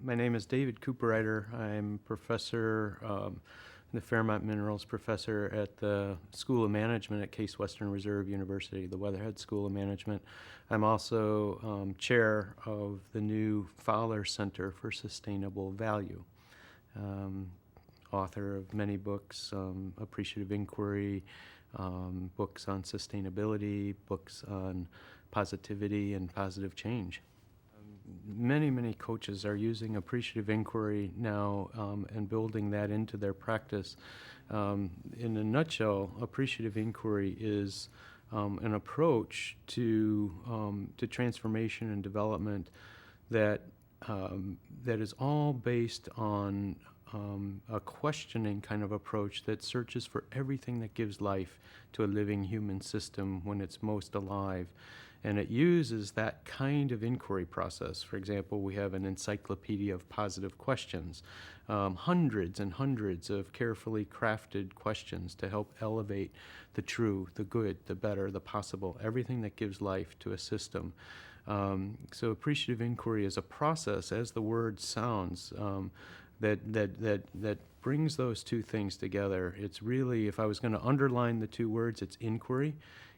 My name is David Cooperrider. I'm professor, the Fairmont Minerals professor at the School of Management at Case Western Reserve University, the Weatherhead School of Management. I'm also chair of the new Fowler Center for Sustainable Value. Author of many books, Appreciative Inquiry, books on sustainability, books on positivity and positive change. Many coaches are using appreciative inquiry now and building that into their practice. In a nutshell, appreciative inquiry is an approach to transformation and development that is all based on a questioning kind of approach that searches for everything that gives life to a living human system when it's most alive. And it uses that kind of inquiry process. For example, we have an encyclopedia of positive questions, hundreds and hundreds of carefully crafted questions to help elevate the true, the good, the better, the possible, everything that gives life to a system. So appreciative inquiry is a process, as the word sounds, that brings those two things together. It's really, if I was going to underline the two words, it's inquiry.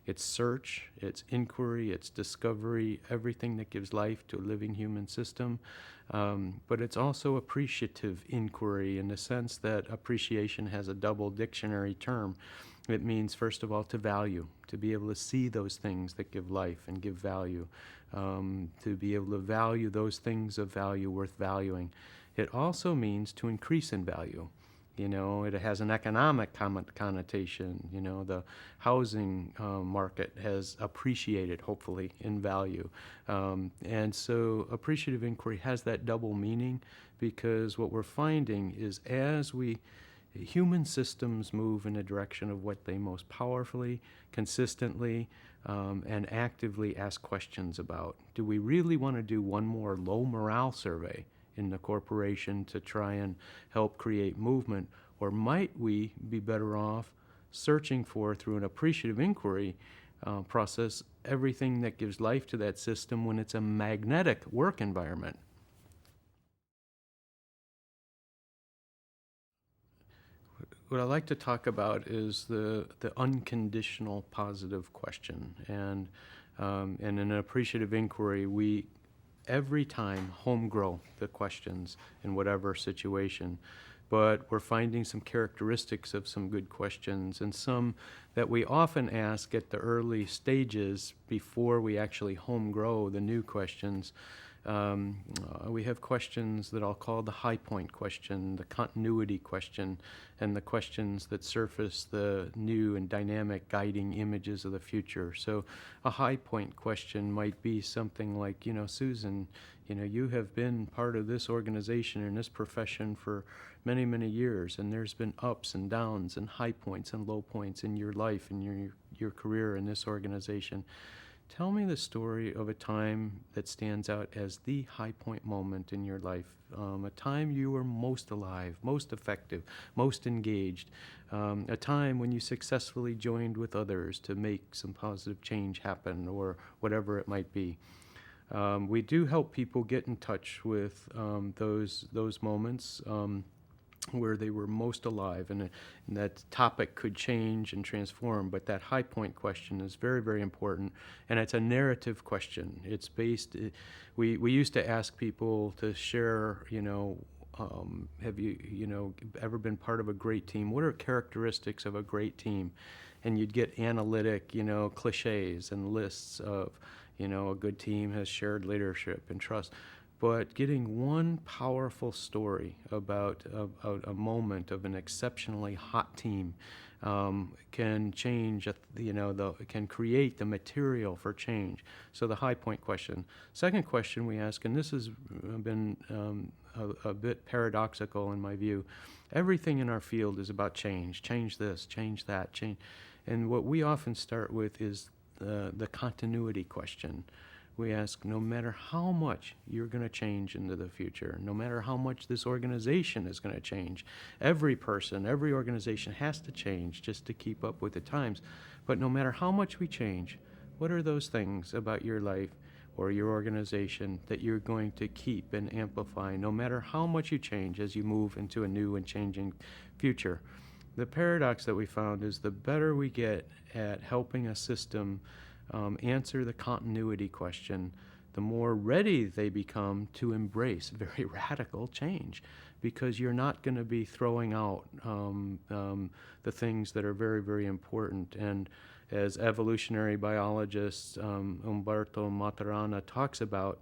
It's search, it's inquiry, it's discovery, everything that gives life to a living human system. But it's also appreciative inquiry in the sense that appreciation has a double dictionary term. It means, first of all, to value, to be able to see those things that give life and give value, to be able to value those things of value worth valuing. It also means to increase in value. You know, it has an economic connotation. You know, the housing market has appreciated, hopefully, in value. And so appreciative inquiry has that double meaning, because what we're finding is as human systems move in a direction of what they most powerfully, consistently, and actively ask questions about. Do we really want to do one more low morale survey in the corporation to try and help create movement, or might we be better off searching for, through an appreciative inquiry process, everything that gives life to that system when it's a magnetic work environment? What I like to talk about is the unconditional positive question, and in an appreciative inquiry, we every time home grow the questions in whatever situation, but we're finding some characteristics of some good questions and some that we often ask at the early stages before we actually home grow the new questions. We have questions that I'll call the high point question, the continuity question, and the questions that surface the new and dynamic guiding images of the future. So a high point question might be something like, Susan, you have been part of this organization and this profession for many years, and there's been ups and downs and high points and low points in your life and your career in this organization. Tell me the story of a time that stands out as the high point moment in your life, a time you were most alive, most effective, most engaged, a time when you successfully joined with others to make some positive change happen, or whatever it might be. We do help people get in touch with those moments where they were most alive, and that topic could change and transform, but that high point question is very important, and it's a narrative question. It's based, we used to ask people to share, have you ever been part of a great team? What are characteristics of a great team? And you'd get analytic, cliches and lists of, a good team has shared leadership and trust. But getting one powerful story about a moment of an exceptionally hot team can change, can create the material for change. So the high point question. Second question we ask, and this has been a bit paradoxical in my view, everything in our field is about change. Change this, change that, change. And what we often start with is the continuity question. We ask, no matter how much you're going to change into the future, no matter how much this organization is going to change, every person, every organization has to change just to keep up with the times. But no matter how much we change, what are those things about your life or your organization that you're going to keep and amplify no matter how much you change as you move into a new and changing future. The paradox that we found is the better we get at helping a system answer the continuity question, the more ready they become to embrace very radical change, because you're not going to be throwing out the things that are very, very important. And as evolutionary biologist Umberto Maturana talks about,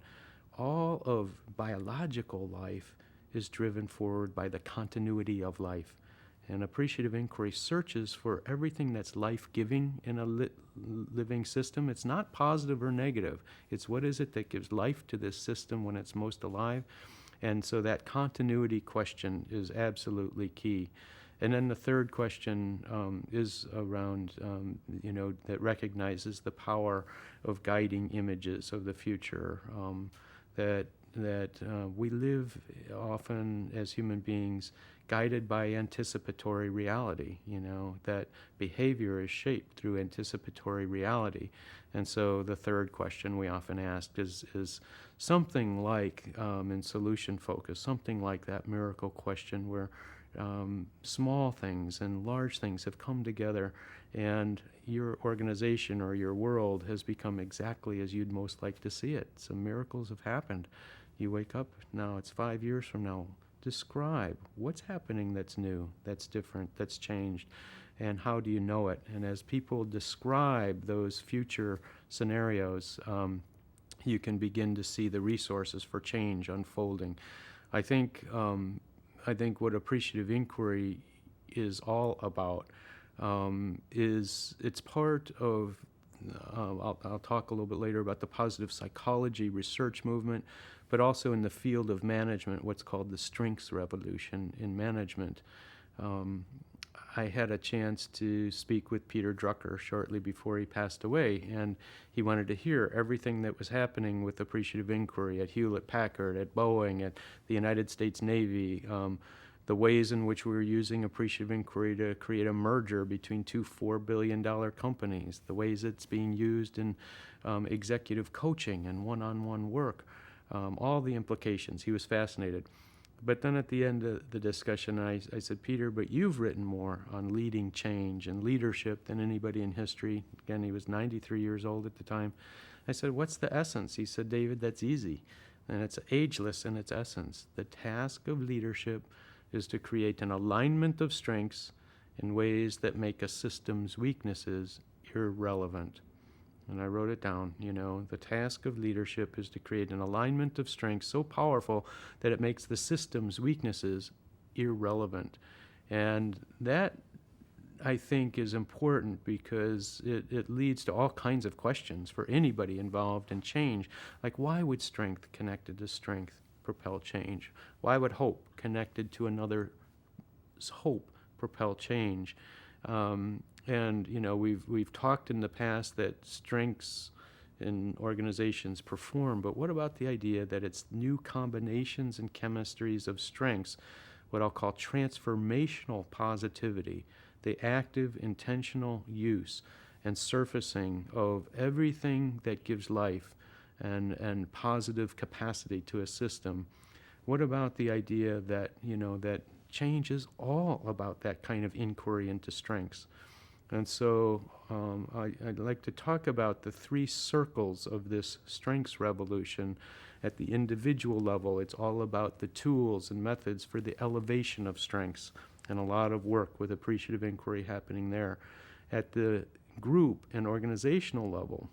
all of biological life is driven forward by the continuity of life. And appreciative inquiry searches for everything that's life-giving in a living system. It's not positive or negative. It's what is it that gives life to this system when it's most alive. And so that continuity question is absolutely key. And then the third question is around, that recognizes the power of guiding images of the future, that we live often as human beings guided by anticipatory reality, that behavior is shaped through anticipatory reality. And so the third question we often ask is something like, in solution focus, something like that miracle question where small things and large things have come together and your organization or your world has become exactly as you'd most like to see it. Some miracles have happened. You wake up, now it's 5 years from now. Describe what's happening that's new, that's different, that's changed, and how do you know it? And as people describe those future scenarios, you can begin to see the resources for change unfolding. I think what appreciative inquiry is all about is it's part of, I'll talk a little bit later about the positive psychology research movement, but also in the field of management, what's called the strengths revolution in management. I had a chance to speak with Peter Drucker shortly before he passed away, and he wanted to hear everything that was happening with appreciative inquiry at Hewlett-Packard, at Boeing, at the United States Navy, the ways in which we were using appreciative inquiry to create a merger between two $4 billion companies, the ways it's being used in executive coaching and one-on-one work, all the implications. He was fascinated. But then at the end of the discussion, I said, Peter, but you've written more on leading change and leadership than anybody in history. Again, he was 93 years old at the time. I said, what's the essence? He said, David, that's easy. And it's ageless in its essence. The task of leadership is to create an alignment of strengths in ways that make a system's weaknesses irrelevant. And I wrote it down, the task of leadership is to create an alignment of strengths so powerful that it makes the system's weaknesses irrelevant. And that, I think, is important because it leads to all kinds of questions for anybody involved in change. Like, why would strength connected to strength propel change? Why would hope connected to another's hope propel change? And we've talked in the past that strengths in organizations perform, but what about the idea that it's new combinations and chemistries of strengths, what I'll call transformational positivity, the active, intentional use and surfacing of everything that gives life and positive capacity to a system? What about the idea that, that change is all about that kind of inquiry into strengths? And so I'd like to talk about the three circles of this strengths revolution. At the individual level, it's all about the tools and methods for the elevation of strengths, and a lot of work with appreciative inquiry happening there. At the group and organizational level,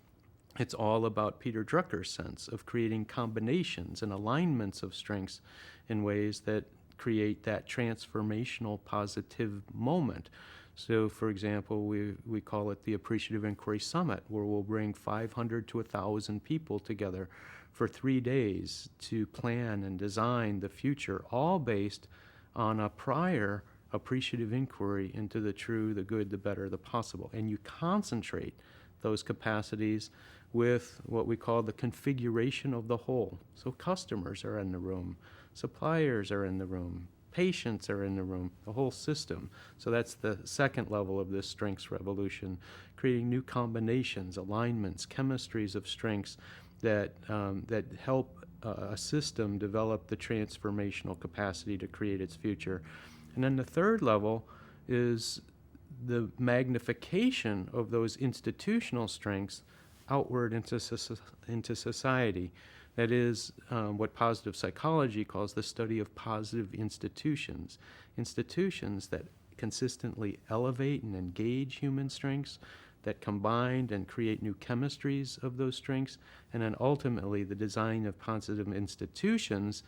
it's all about Peter Drucker's sense of creating combinations and alignments of strengths in ways that create that transformational positive moment. So, for example, we call it the Appreciative Inquiry Summit, where we'll bring 500 to 1,000 people together for 3 days to plan and design the future, all based on a prior appreciative inquiry into the true, the good, the better, the possible. And you concentrate those capacities with what we call the configuration of the whole. So customers are in the room, suppliers are in the room, patients are in the room, the whole system. So that's the second level of this strengths revolution, creating new combinations, alignments, chemistries of strengths that help a system develop the transformational capacity to create its future. And then the third level is the magnification of those institutional strengths outward into society. That is what positive psychology calls the study of positive institutions. Institutions that consistently elevate and engage human strengths, that combine and create new chemistries of those strengths, and then ultimately the design of positive institutions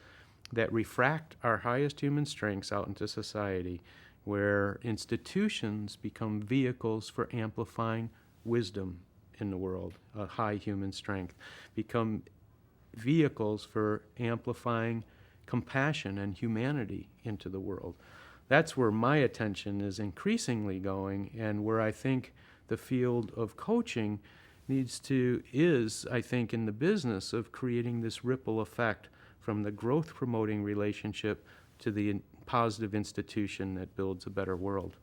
that refract our highest human strengths out into society, where institutions become vehicles for amplifying wisdom in the world, a high human strength, become vehicles for amplifying compassion and humanity into the world. That's where my attention is increasingly going, and where I think the field of coaching is, I think, in the business of creating this ripple effect from the growth-promoting relationship to the positive institution that builds a better world.